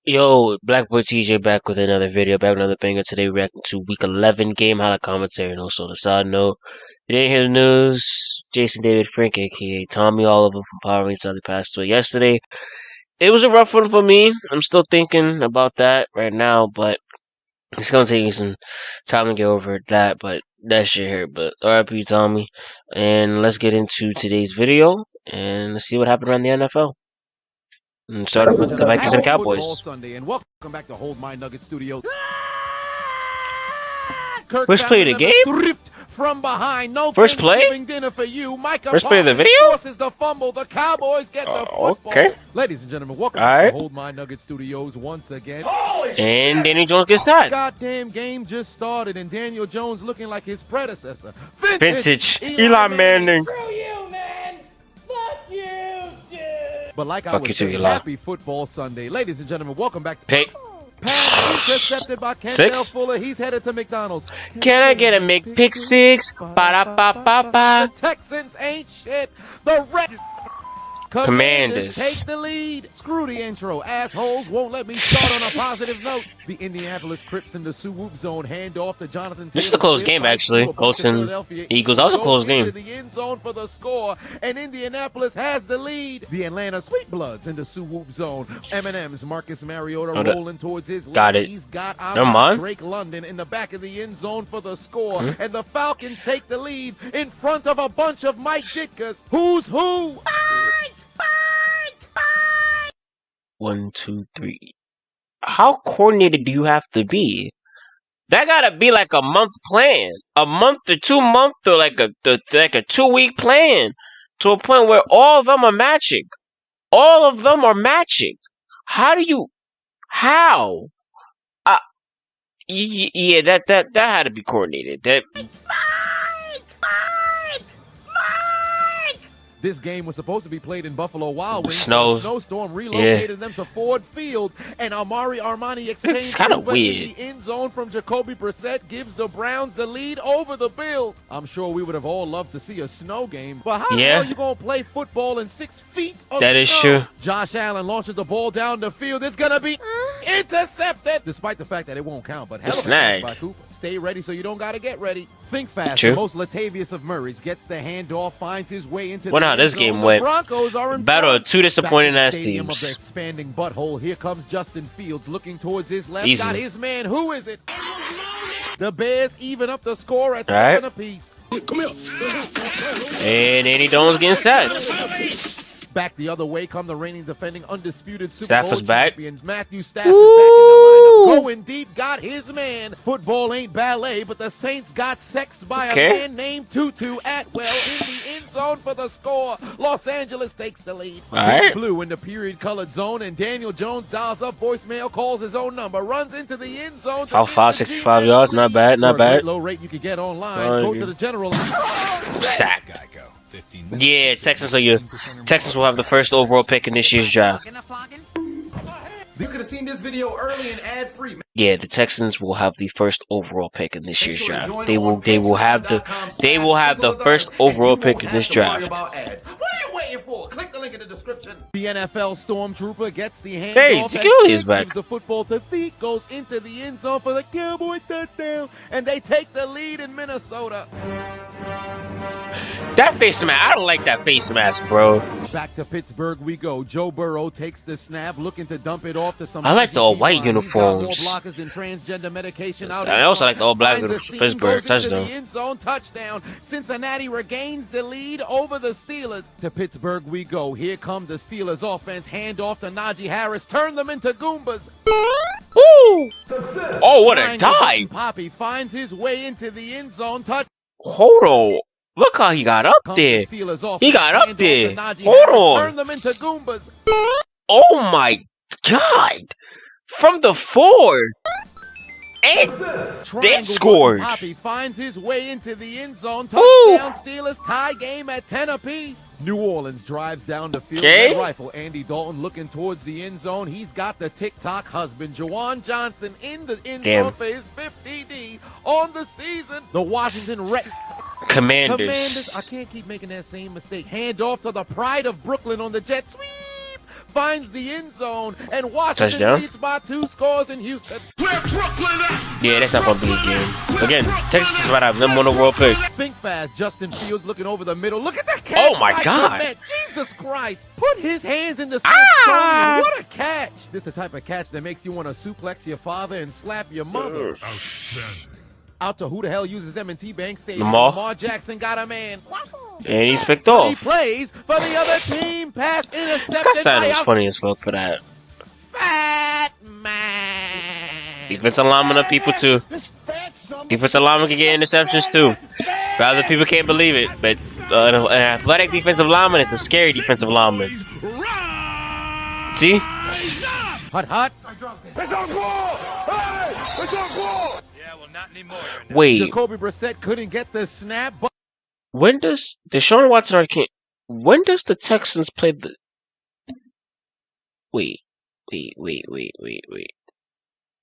Yo, Black Boy TJ back with another video, back with another banger. Today we're reacting to Week 11 game highlight commentary, and also the side note. If you didn't hear the news, Jason David Frank, aka Tommy Oliver from Power Rangers, sadly passed away yesterday. It was a rough one for me. I'm still thinking about that right now, but it's gonna take me some time to get over that, but that shit hurt. But RIP Tommy. And let's get into today's video, and let's see what happened around the NFL. And start off with the Vikings and Cowboys. Sunday, and welcome back to Hold My Nugget Studios. First play of the game? From behind, no First play? Dinner for you. First play of the video? Forces the fumble. The Cowboys get the football. Okay. Ladies and gentlemen, welcome back to Hold My Nugget Studios once again. And Daniel Jones gets sacked. Goddamn game just started, and Daniel Jones looking like his predecessor. Vintage Eli Manning. Screw you, man. Fuck you, dude. But like I was saying, happy football Sunday. Ladies and gentlemen, welcome back to Pick. Pass intercepted by Kendall Fuller. He's headed to McDonald's. Can I get a McPick 6? Ba-da-ba-ba-ba. The Texans ain't shit. The Red Commanders take the lead. Screw the intro. Assholes won't let me start on a positive note. The Indianapolis Crips in the Swoop zone hand off to Jonathan Taylor. This is a close game, actually. Colts and Eagles. That was a close game. The end zone for the score, and Indianapolis has the lead. The Atlanta Sweet Bloods in the Swoop zone. Eminem's Marcus Mariota rolling towards his left. Got it. He's got Drake London in the back of the end zone for the score, and the Falcons take the lead in front of a bunch of Mike Ditkas. Who's who? 1, 2, 3. How coordinated do you have to be? That gotta be like a month plan, a month or 2 month, or like a 2-week plan, to a point where all of them are matching. All of them are matching. How do you? How? Yeah, that had to be coordinated. That. This game was supposed to be played in Buffalo Wild Wings. Snow. A snowstorm relocated them to Ford Field, and Amari Armani exchanged kind of weird. In the end zone from Jacoby Brissett gives the Browns the lead over the Bills. I'm sure we would have all loved to see a snow game, but how the hell are you going to play football in 6 feet of snow? That is true. Josh Allen launches the ball down the field. It's going to be intercepted, despite the fact that it won't count. But hell of a catch by Cooper. Stay ready so you don't got to get ready. Think fast. The most Latavius of Murray's gets the handoff, finds his way into the how this game went. Broncos are in battle of 2 disappointing ass teams. Of the expanding butthole. Here comes Justin Fields looking towards his left. Easy. Got his man. Who is it? The Bears even up the score at 7 apiece. Come here. And Andy Jones getting sacked. Back the other way come the reigning defending undisputed Super Bowl champions. Matthew Stafford back in the lineup. Going deep, got his man. Football ain't ballet, but the Saints got sexed by a man named Tutu Atwell in the end zone for the score. Los Angeles takes the lead. Blue in the period-colored zone, and Daniel Jones dials up voicemail, calls his own number, runs into the end zone. 65 yards, not bad, not bad. Low rate you can get online. Go to the general. Sack. Yeah, Texans will have the first overall pick in this year's draft. You could have seen this video early and ad-free. Yeah, the Texans will have the first overall pick in this year's draft. They will have the first overall pick in this draft. What are you waiting for? Click the link in the description. The NFL Stormtrooper gets the handoff. Hey, Security is back. Gives the football to Zeke, goes into the end zone for the Cowboy touchdown, and they take the lead in Minnesota. That face mask, I don't like that face mask, bro. Back to Pittsburgh we go. Joe Burrow takes the snap, looking to dump it off to some. I like the all-white uniforms. Blockers and transgender medication out. I also like the all-black uniforms. Pittsburgh touchdown. End zone touchdown. Cincinnati regains the lead over the Steelers. To Pittsburgh we go. Here come the Steelers offense. Hand off to Najee Harris. Turn them into Goombas. Ooh! Oh, what a dive! Poppy finds his way into the end zone. Touch. Hold on. Look how he got up there. He got up there. Hold on. Turn them into Goombas. Oh my God. From the 4. And they scored. Poppy finds his way into the end zone. Touchdown Steelers. Tie game at 10 apiece. New Orleans drives down the field. Red rifle. Andy Dalton looking towards the end zone. He's got the TikTok husband, Juwan Johnson, in the end zone for his 5th TD on the season. The Washington Red Commanders. I can't keep making that same mistake. Hand off to the pride of Brooklyn on the jet sweep. finds the end zone, and Washington Touchdown. leads by 2 scores in Houston. Yeah, that's not gonna be a game. Again, Texas is right out. Them one overall pick. Think fast. Justin Fields looking over the middle. Look at the catch. Oh my by God. Clement. Jesus Christ. Put his hands in the Smithsonian. What a catch. This is the type of catch that makes you want to suplex your father and slap your mother. Out to who the hell uses M&T Bank Stadium. Lamar Jackson got a man. And he's picked off. He plays for the other team. Pass intercepted. Scott Steiner was funny as fuck for that. Fat man. Defensive lineman of people too. Defensive lineman can get interceptions too. Rather people can't believe it, but an athletic defensive lineman is a scary defensive lineman. See? Hot. It's on goal! Hey! It's on goal! Yeah, well, not anymore. Wait. Jacoby Brissett couldn't get the snap, but When does Deshaun Watson already can't? When does the Texans play the? Wait.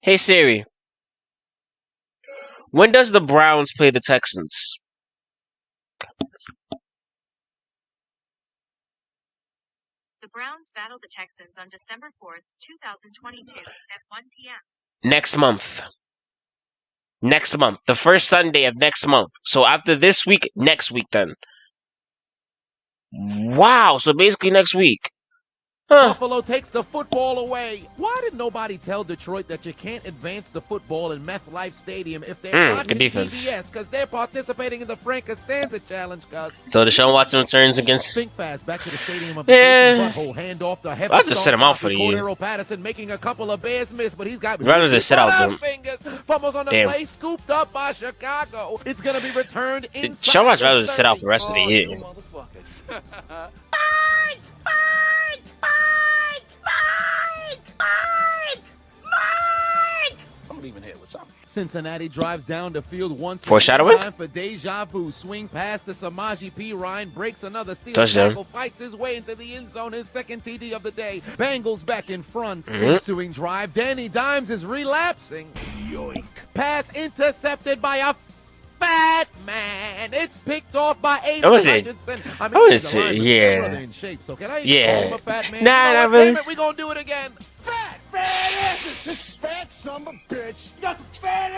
Hey Siri. When does the Browns play the Texans? The Browns battle the Texans on December 4th, 2022 at 1 p.m. Next month. Next month. The first Sunday of next month. So after this week, next week then. Wow. So basically next week. Huh. Buffalo takes the football away. Why did nobody tell Detroit that you can't advance the football in MetLife Stadium if they're watching TBS? Because they're participating in the Frank Costanza Challenge, cuz. So Deshaun Watson returns against... Think fast, back to the stadium of butthole, hand off to heavy. I'll just set him out for the year. Cordero Patterson making a couple of Bears miss, but he's got... Rather just sit out them. Fingers. Fumbles on the play, scooped up by Chicago. It's going to be returned inside. Deshaun Watson rather just sit out for the rest of the year. I'm leaving here with something. Cincinnati drives down the field once. Foreshadowing? Time for deja vu. Swing past to Samaje P. Ryan. Breaks another steal. Touchdown. Tackle, fights his way into the end zone. His second TD of the day. Bengals back in front. Ensuing drive. Danny Dimes is relapsing. Yoink. Pass intercepted by a fat man. It's picked off by Aiden Hutchinson. I mean, he's a lineman. Yeah. Brother in shape, so can I call him a fat man? Nah, not really. Damn it, we gonna do it again. Fat asses! This fat son of a bitch! You got some fat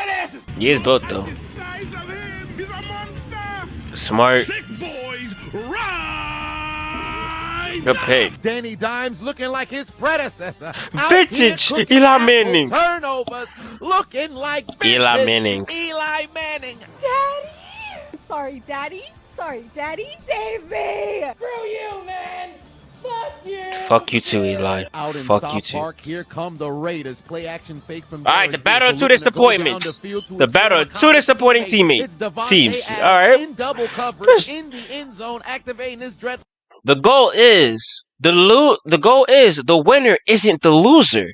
asses! He is built though. The size of him! He's a monster! Smart. Sick boys, rise! Good pick. Danny Dimes looking like his predecessor. Vintage Eli Manning. Turnovers looking like vintage Eli Manning. Eli Manning. Daddy! Sorry, Daddy. Sorry, Daddy. Save me! Screw you, man! Fuck you! Fuck you too, Eli. Out in Fuck South you too. Park, here come the Raiders. Play action fake from. All right, the battle of two disappointments. The battle of two disappointing teams. All right. In double coverage in the end zone, activating his dread. The goal is the winner isn't the loser.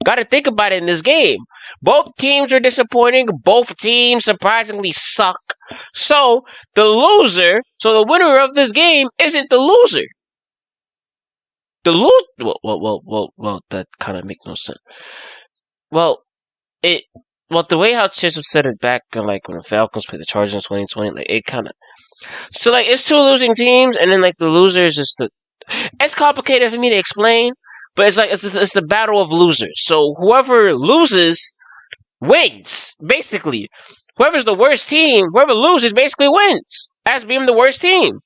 Got to think about it in this game. Both teams are disappointing. Both teams surprisingly suck. So the winner of this game isn't the loser. Well, that kind of makes no sense. The way how Chisholm said it back, like when the Falcons played the Chargers in 2020, like it kind of. So like it's two losing teams, and then like the loser is just the. It's complicated for me to explain, but it's like it's the battle of losers. So whoever loses wins, basically. Whoever's the worst team, whoever loses basically wins as being the worst team.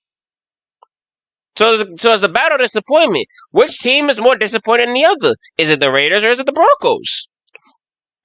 So it's a battle of disappointment. Which team is more disappointed than the other? Is it the Raiders or is it the Broncos?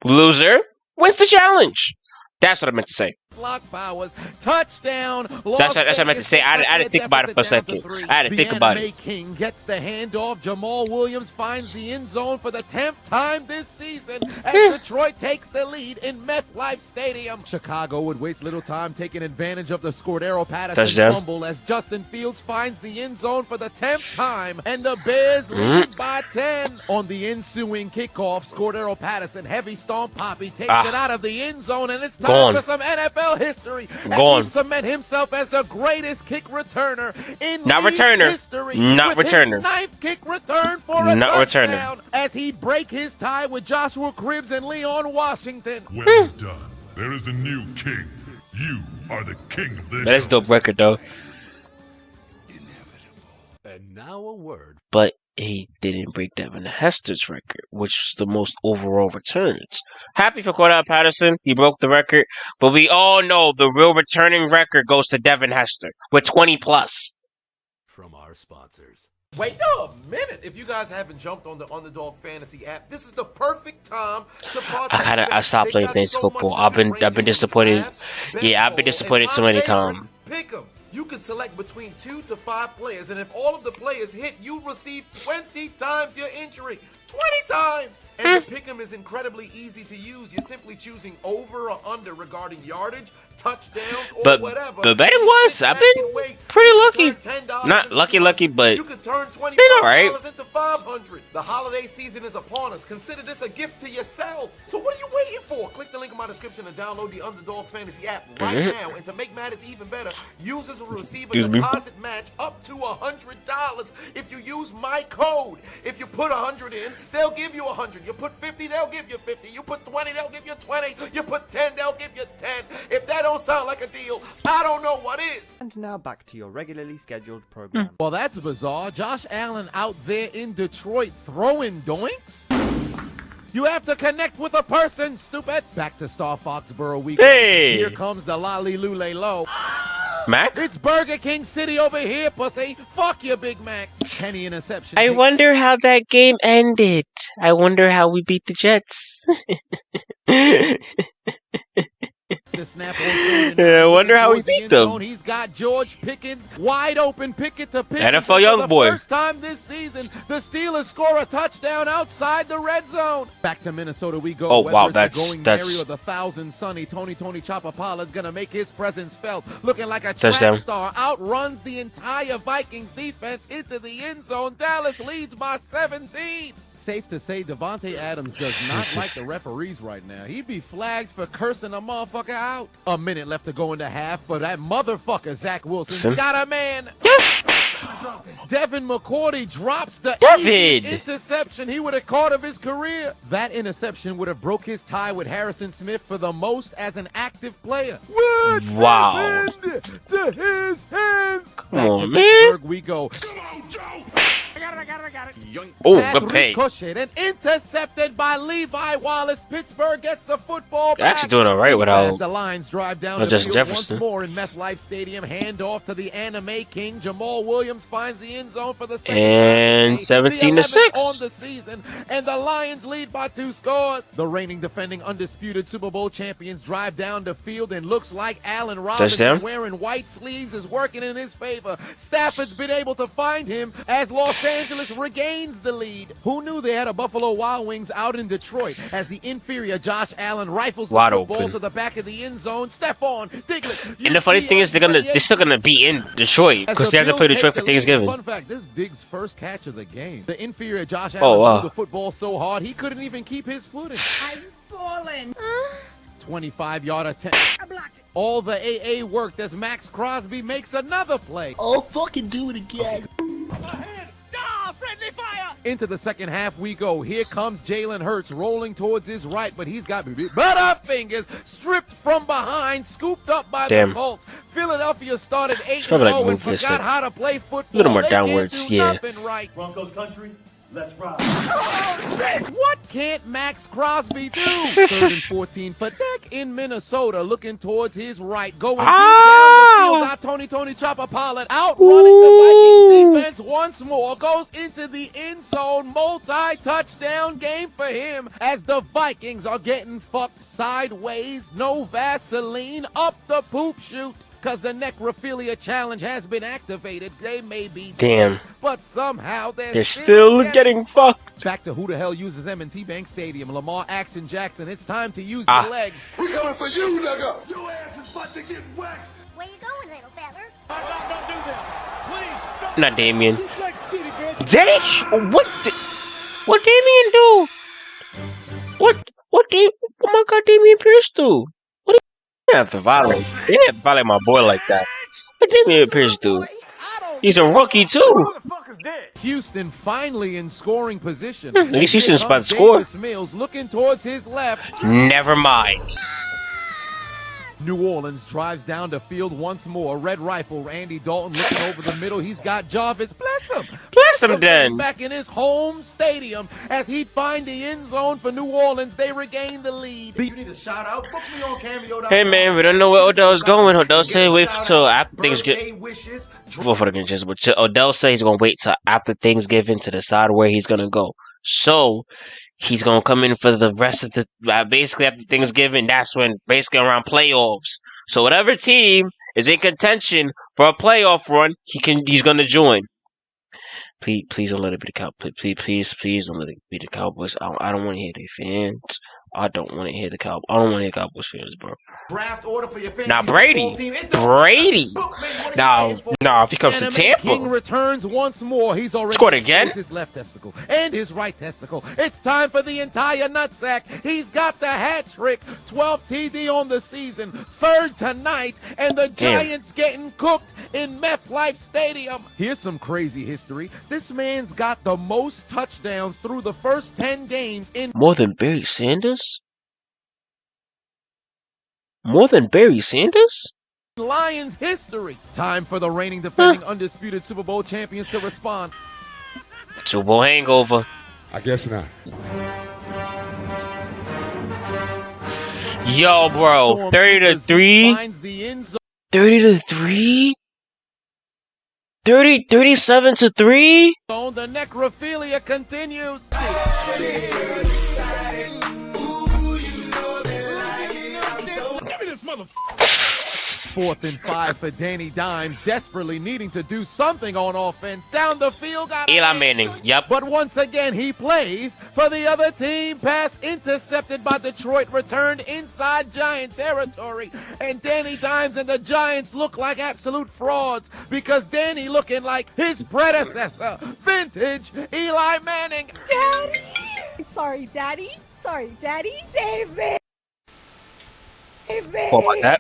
Loser wins the challenge. That's what I meant to say. Block Powers, touchdown. That's what I meant to say. I had to think about it for a second. I had to think about it. King gets the handoff. Jamal Williams finds the end zone for the 10th time this season as Detroit takes the lead in MetLife Stadium. Chicago would waste little time taking advantage of the Cordero Patterson fumble as Justin Fields finds the end zone for the 10th time, and the Bears lead by 10. On the ensuing kickoff, Cordero Patterson, heavy stomp Poppy, takes it out of the end zone, and it's time for some NFL history. He cement himself as the greatest kick returner in history. Not returner. His ninth kick return for a touchdown as he break his tie with Joshua Cribbs and Leon Washington. Well done. There is a new king. You are the king of the. That's a dope record though. And now a word. But he didn't break Devin Hester's record, which is the most overall returns. Happy for Cordell Patterson, he broke the record, but we all know the real returning record goes to Devin Hester with 20 plus. From our sponsors. Wait a minute! If you guys haven't jumped on the Underdog Fantasy app, this is the perfect time to participate. I stopped playing fantasy football. I've been disappointed. Yeah, I've been disappointed so many times. Pick 'em. You can select between 2 to 5 players, and if all of the players hit, you receive 20 times your entry. 20 times! And the pick'em is incredibly easy to use. You're simply choosing over or under regarding yardage, touchdowns, or whatever. But betting was, I've been pretty lucky. Not lucky, but you could turn $20 alright into $500. The holiday season is upon us. Consider this a gift to yourself. So what are you waiting for? Click the link in my description to download the Underdog Fantasy app right now. And to make matters even better, users will receive a deposit match up to $100 if you use my code. If you put 100 in, they'll give you 100. You put 50, they'll give you 50. You put 20, they'll give you 20. You put 10, they'll give you 10. If that don't sound like a deal, I don't know what is. And now back to your regularly scheduled program. Well, that's bizarre. Josh Allen out there in Detroit throwing doinks? You have to connect with a person, stupid. Back to Star Foxborough weekend. Hey! Here comes the lolly lule low. Mac? It's Burger King City over here, pussy. Fuck your Big Macs. Kenny interception. I wonder how that game ended. I wonder how we beat the Jets. The snap I wonder how we beat them. He's got George Pickens wide open, Pickett to Pickens. NFL young boy. First time this season, the Steelers score a touchdown outside the red zone. Back to Minnesota we go. Oh wow, that's Mary or the Thousand Sunny. Tony Chopper Pollard's gonna make his presence felt, looking like a track star. Outruns the entire Vikings defense into the end zone. Dallas leads by 17. Safe to say Devontae Adams does not like the referees right now. He'd be flagged for cursing a motherfucker out. A minute left to go into half, but that motherfucker Zach Wilson's got a man. Devin McCourty drops the interception he would have caught of his career. That interception would have broke his tie with Harrison Smith for the most as an active player. What happened to his hands? Back to Pittsburgh we go. Come on, Joe! I got it. Oh, good pay. And intercepted by Levi Wallace. Pittsburgh gets the football back. They're actually doing all right without as the Lions drive down the field once more in MetLife Stadium. Hand off to the anime king. Jamal Williams finds the end zone for the second and time. 17-6 on the season, and the Lions lead by 2 scores. The reigning defending undisputed Super Bowl champions drive down the field, and looks like Allen Robinson wearing white sleeves is working in his favor. Stafford's been able to find him as Los Angeles regains the lead. Who knew they had a Buffalo Wild Wings out in Detroit as the inferior Josh Allen rifles the football to the back of the end zone. Stephon Diggs. And the funny thing is they're still gonna be in Detroit because they have to play Detroit for Thanksgiving. Fun fact, this Diggs' first catch of the game. The inferior Josh Allen threw the football so hard he couldn't even keep his footing. I'm falling. 25-yard attempt. I blocked it. All the AA worked as Max Crosby makes another play. Oh, fucking do it again. Friendly fire! Into the second half we go. Here comes Jalen Hurts rolling towards his right, but he's got butterfingers stripped from behind, scooped up by the Colts. Philadelphia started 8-0 and forgot how to play football. A little more downwards, nothing right. Broncos country, let's ride. What can't Max Crosby do? 3rd and 14 for Dak in Minnesota, looking towards his right, going deep down the field. Now Tony Chopper Pollard outrunning the Vikings defense once more, goes into the end zone. Multi-touchdown game for him as the Vikings are getting fucked sideways. No Vaseline up the poop chute. Because the necrophilia challenge has been activated. They may be dead, but somehow they're still getting fucked. Back to who the hell uses M&T Bank Stadium. Lamar Action Jackson, it's time to use your legs. We going for you, nigga! Your ass is about to get waxed! Where you going, little feather? Don't do this! Please! Not Damien. What Damien do? Oh my god, Damien Pierce do? They have to violate. They didn't have to violate my boy like that. What Damien Pierce do? He's a rookie too. Houston finally in scoring position. At least Houston's about to score. Mills looking towards his left. Never mind. New Orleans drives down the field once more. Red rifle, Andy Dalton looking over the middle. He's got Jarvis. Bless him. Bless him then. Back in his home stadium as he'd find the end zone for New Orleans. They regain the lead. You need a shout out? Book me on Cameo. Hey man, we don't know where Odell's going. Odell say wait till after things get. But Odell say he's gonna wait till after Thanksgiving to decide where he's gonna go. So he's gonna come in for the rest of the basically after Thanksgiving. That's when basically around playoffs. So whatever team is in contention for a playoff run, he's gonna join. Please don't let it be the Cowboys. Please don't let it be the Cowboys. I don't want to hear the fans. I don't want to hear the Cowboys. I don't want to hear Cowboys fans, bro. Draft order for your Now Brady. Now if he comes to Tampa, King returns once more. He's already scored again. His left testicle and his right testicle. It's time for the entire nutsack. He's got the hat trick. 12 TD on the season, third tonight, and the Giants getting cooked in MetLife Stadium. Here's some crazy history. This man's got the most touchdowns through the first 10 games in more than Barry Sanders. More than Barry Sanders? Lions history. Time for the reigning defending undisputed Super Bowl champions to respond. Super Bowl hangover. I guess not. Yo, bro, 30-3. 30-3. 37-3. The necrophilia continues. Fourth and 5 for Danny Dimes, desperately needing to do something on offense. Down the field, got Eli Manning, yep. But once again, he plays for the other team. Pass intercepted by Detroit, returned inside Giant territory. And Danny Dimes and the Giants look like absolute frauds because Danny looking like his predecessor, vintage Eli Manning. Daddy! Sorry, Daddy. Sorry, Daddy. Save me! Oh my God.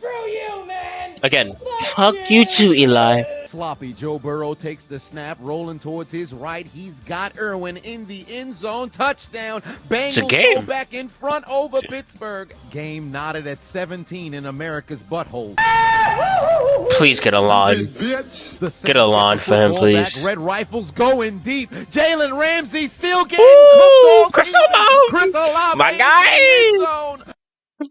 Again, fuck you too, Eli. Sloppy Joe Burrow takes the snap, rolling towards his right. He's got Irwin in the end zone. Touchdown. Bengals go back in front over Pittsburgh. Game knotted at 17 in America's butthole. Please get a line. Get a line for him, please. Red Rifles going deep. Jalen Ramsey still getting cooked. Chris Olave. My guy.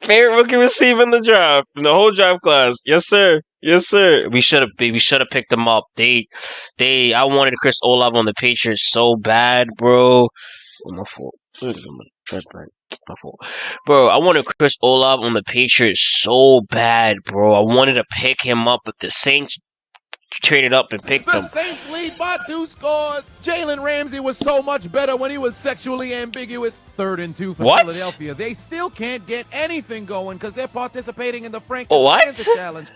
Favorite rookie receiver in the draft, in the whole draft class. Yes, sir. Yes, sir. We should have picked them up. I wanted Chris Olave on the Patriots so bad, bro. My fault. My fault. Bro, I wanted Chris Olave on the Patriots so bad, bro. I wanted to pick him up, but the Saints traded up and picked him. The Saints lead by 2 scores. Jalen Ramsey was so much better when he was sexually ambiguous. 3rd and 2 for Philadelphia. They still can't get anything going because they're participating in the Frank Challenge.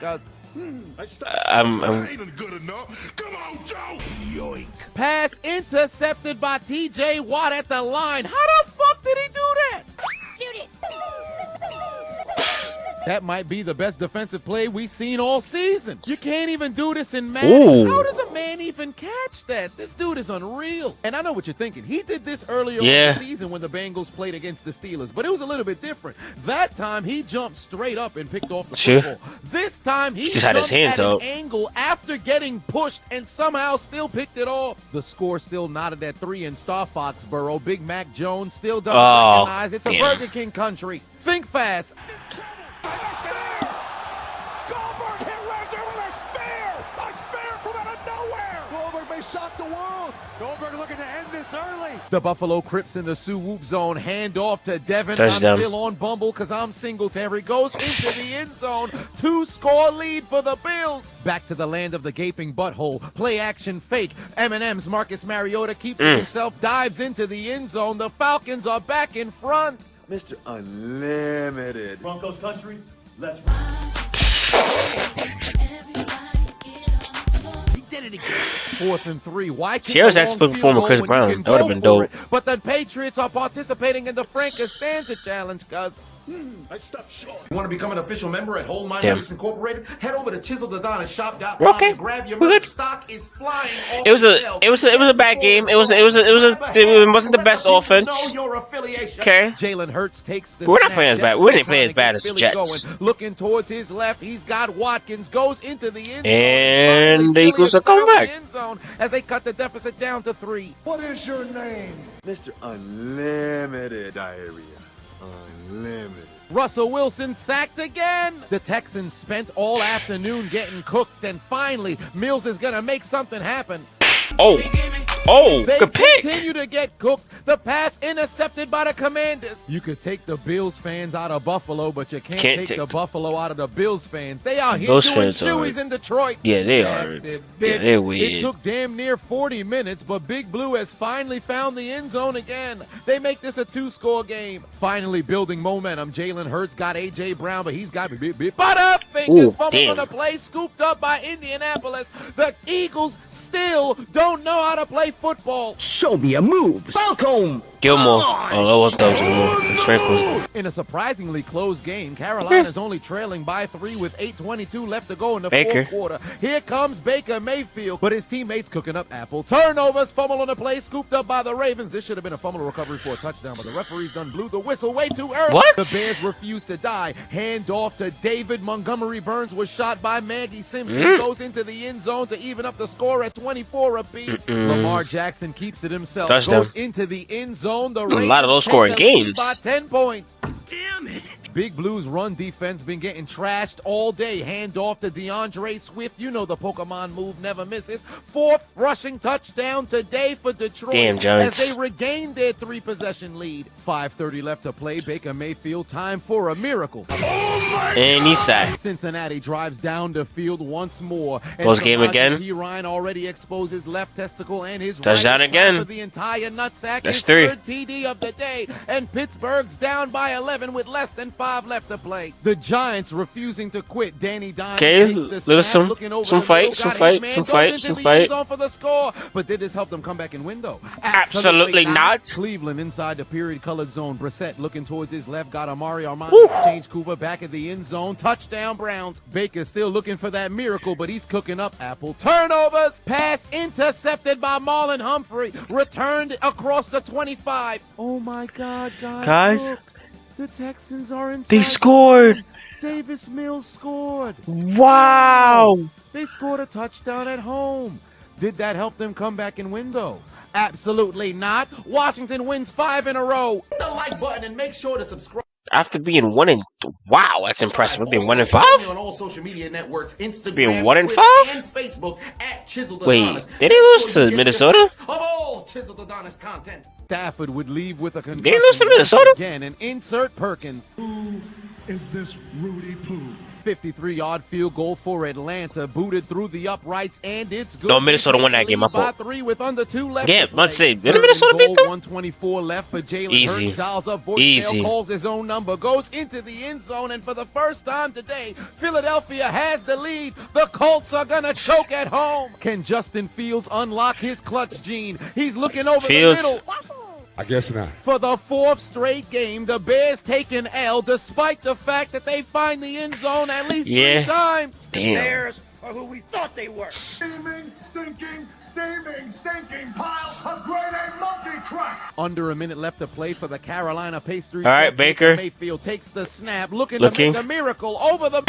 I'm ain't good enough. Come on, Joe. Yoink. Pass intercepted by TJ Watt at the line. How the fuck did he do that? Shoot it! That might be the best defensive play we've seen all season. You can't even do this in Madden. How does a man even catch that? This dude is unreal. And I know what you're thinking. He did this earlier in the season when the Bengals played against the Steelers, but it was a little bit different. That time, he jumped straight up and picked off the football. This time, he just had his hands at up. An angle after getting pushed and somehow still picked it off. The score still knotted at 3 in Star Foxborough. Big Mac Jones still doesn't recognize it's a Burger King country. Think fast. Goldberg hit Lesnar with a spear! A spear from out of nowhere! Goldberg may shock the world! Goldberg looking to end this early! The Buffalo Crips in the Sioux Whoop zone. Hand off to Devin. Touchdown. I'm still on Bumble because I'm Singletary. Goes into the end zone. 2-score lead for the Bills. Back to the land of the gaping butthole. Play action fake. Eminem's Marcus Mariota keeps it himself. Dives into the end zone. The Falcons are back in front. Mr. Unlimited. Broncos country, let's ride. He did it again. 4th and 3. Why can't Sierra's actually performing Chris Brown. That would have been dope. But the Patriots are participating in the Frank Challenge, cuz I stopped short. You want to become an official member at Hold My Damn. Nuggets Incorporated? Head over to chiseled.adonis.shop.com Okay. and grab your We're merch. good. Stock is flying off It was the a shelves. bad game. It wasn't the best offense. Okay. Jalen Hurts takes the We're not snap, playing as bad. desperately We didn't play trying as to bad get as the Philly Jets. going. Looking towards his left, he's got Watkins, goes into the end zone. And Finally, the Philly Eagles has are coming found the back. end zone as they cut the deficit down to 3. What is your name? Mr. Unlimited Diarrhea. Unlimited. Russell Wilson sacked again. The Texans spent all afternoon getting cooked, and finally, Mills is going to make something happen. Oh, They good pick. continue to get cooked. The pass intercepted by the Commanders. You could take the Bills fans out of Buffalo, but you can't take the Buffalo out of the Bills fans. They out here Those doing fans are- shoeys in Detroit. Yeah, they are. Bastard Yeah, bitch. they're weird. It took damn near 40 minutes, but Big Blue has finally found the end zone again. They make this a 2-score game. Finally building momentum. Jalen Hurts got A.J. Brown, but he's got Butterfingers fumbles on the play, scooped up by Indianapolis. The Eagles still don't know how to play football. Show me a move. Falcon. Gilmore. Oh, that was Gilmore. Frankly. In a surprisingly close game, Carolina's only trailing by 3 with 8:22 left to go in the fourth quarter. Here comes Baker Mayfield, but his teammates cooking up apple. Turnovers, fumble on the play, scooped up by the Ravens. This should have been a fumble recovery for a touchdown, but the referees done blew the whistle way too early. What? The Bears refused to die. Hand off to David. Montgomery Burns was shot by Maggie Simpson. Goes into the end zone to even up the score at 24 apiece. Lamar Jackson keeps it himself. Touchdown. Goes into the end zone. The A lot of those scoring games. By 10 points. Damn it. Big Blue's run defense been getting trashed all day. Hand off to DeAndre Swift. You know the Pokemon move never misses. 4th rushing touchdown today for Detroit. Damn, Giants. As they regain their 3-possession lead. 5:30 left to play. Baker Mayfield, time for a miracle. And he's sacked. Cincinnati drives down the field once more. And Close game again. P. Ryan already exposed his left testicle and his Touchdown right again. for the entire nutsack. That's His 3. 3rd TD of the day, and Pittsburgh's down by 11 with less than 5 left to play. The Giants refusing to quit. Danny Dimes takes the snap, little some looking over fight, the middle, some got fight, his man, some goes fight, into some the fight. end zone for the score. But did this help them come back in window? Absolutely not. Cleveland inside the period-colored zone. Brissett looking towards his left, got Amari Armani exchange Cooper back at the end zone. Touchdown Browns. Baker still looking for that miracle, but he's cooking up apple. Turnovers. Pass intercepted by Marlon Humphrey. Returned across the 25. Oh my God, guys. Look, the Texans are inside. They scored. Davis Mills scored. Wow. They scored a touchdown at home. Did that help them come back in window? Absolutely not. Washington wins 5 in a row. Hit the like button and make sure to subscribe. After being 1 and wow, that's impressive. We're being 1 and 5. On all social media networks, Instagram, Being 1 and Twitter, 5? and Facebook at Chiseled Wait, Adonis. did they lose to Minnesota? Of all Chiseled Adonis content. Stafford would leave with a concussion. They lose to Minnesota? Again, and insert Perkins. Who is this Rudy Poo? 53-yard field goal for Atlanta, booted through the uprights, and it's good. No, Minnesota won that game, my fault. By 3 with under 2 left. Yeah, to play. let's say, didn't Third Minnesota and beat goal, them? 124 left for Jalen Easy. Hurts. Dials up voicemail, Easy. calls his own number, goes into the end zone, and for the first time today, Philadelphia has the lead. The Colts are gonna choke at home. Can Justin Fields unlock his clutch gene? He's looking over Fields. the middle. I guess not. For the 4th straight game, the Bears take an L despite the fact that they find the end zone at least 3 times. Damn. Bears are who we thought they were. Steaming, stinking pile of grade A monkey crack. Under a minute left to play for the Carolina Pastry All right, Chef. Baker. Mayfield takes the snap, looking to make a miracle over the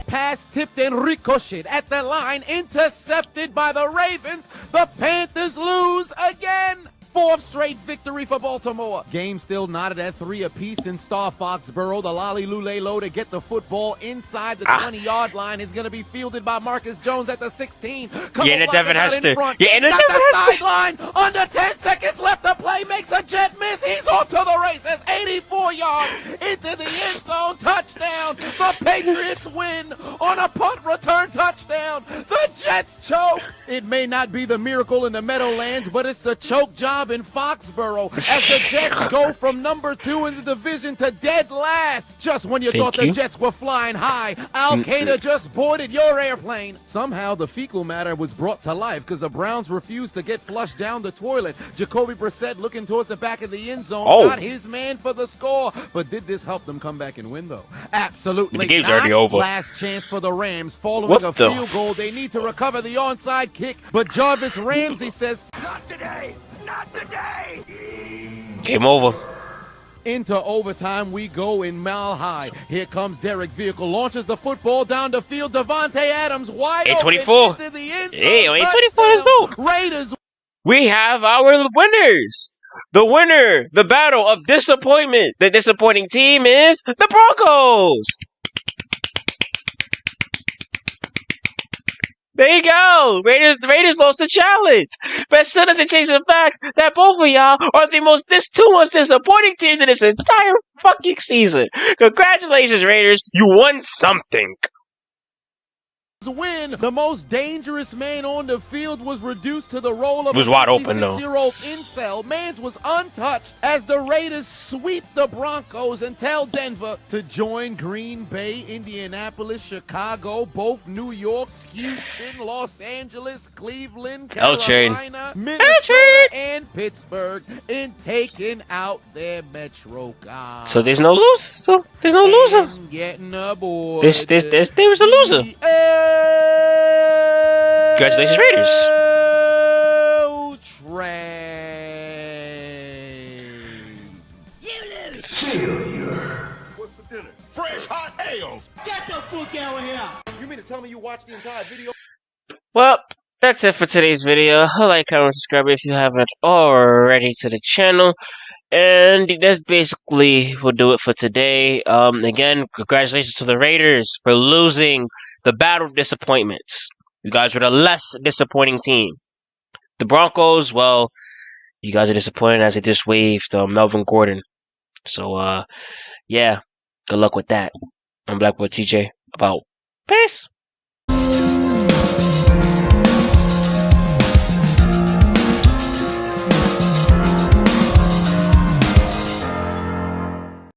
pass tipped and ricocheted at the line, intercepted by the Ravens. The Panthers lose again. 4th straight victory for Baltimore. Game still knotted at 3 apiece in Star Foxborough. The Lolly Lule low to get the football inside the 20-yard line is going to be fielded by Marcus Jones at the 16. Yeah, and Devin Hester. Yeah, and He's got Devin the Hester. sideline. Under 10 seconds left to play. Makes a jet miss. He's off to the races. 84 yards into the end zone. Touchdown. The Patriots win on a punt return touchdown. The Jets choke. It may not be the miracle in the Meadowlands, but it's the choke job in Foxborough as the Jets go from number 2 in the division to dead last. Just when you thought the Jets were flying high, Al-Qaeda just boarded your airplane. Somehow the fecal matter was brought to life because the Browns refused to get flushed down the toilet. Jacoby Brissett, looking towards the back of the end zone, got his man for the score. But did this help them come back and win, though? Absolutely the game's not. already over. Last chance for the Rams following a field goal. They need to recover the onside kick, but Jarvis Ramsey says, Not today! Not today! Game over. Into overtime we go in Mile High. Here comes Derek Vehicle, launches the football down the field. Devontae Adams wide open into the end zone. Hey, 824 is dope. Raiders. We have our winners. The winner, the battle of disappointment. The disappointing team is the Broncos. There you go. Raiders lost the challenge. But still doesn't change the fact that both of y'all are the two most disappointing teams in this entire fucking season. Congratulations, Raiders. You won something. Win. The most dangerous man on the field was reduced to the role of was a wide open, though. 56-year-old incel. Mans was untouched as the Raiders sweep the Broncos and tell Denver to join Green Bay, Indianapolis, Chicago, both New York, Houston, Los Angeles, Cleveland, Carolina, Minnesota, and Pittsburgh in taking out their Metro guys. So there's no loser. So there's no loser. Getting aboard. There was a loser. Congratulations, Raiders. You lose. What's for dinner? Fresh hot ales! Get the fuck out of here. You mean to tell me you watched the entire video? Well, that's it for today's video. Like, comment, subscribe if you haven't already to the channel. And that's basically will do it for today. Again, congratulations to the Raiders for losing the battle of disappointments. You guys were the less disappointing team. The Broncos, well, you guys are disappointed as they just waived Melvin Gordon. So, yeah, good luck with that. I'm Blackboy TJ. Peace.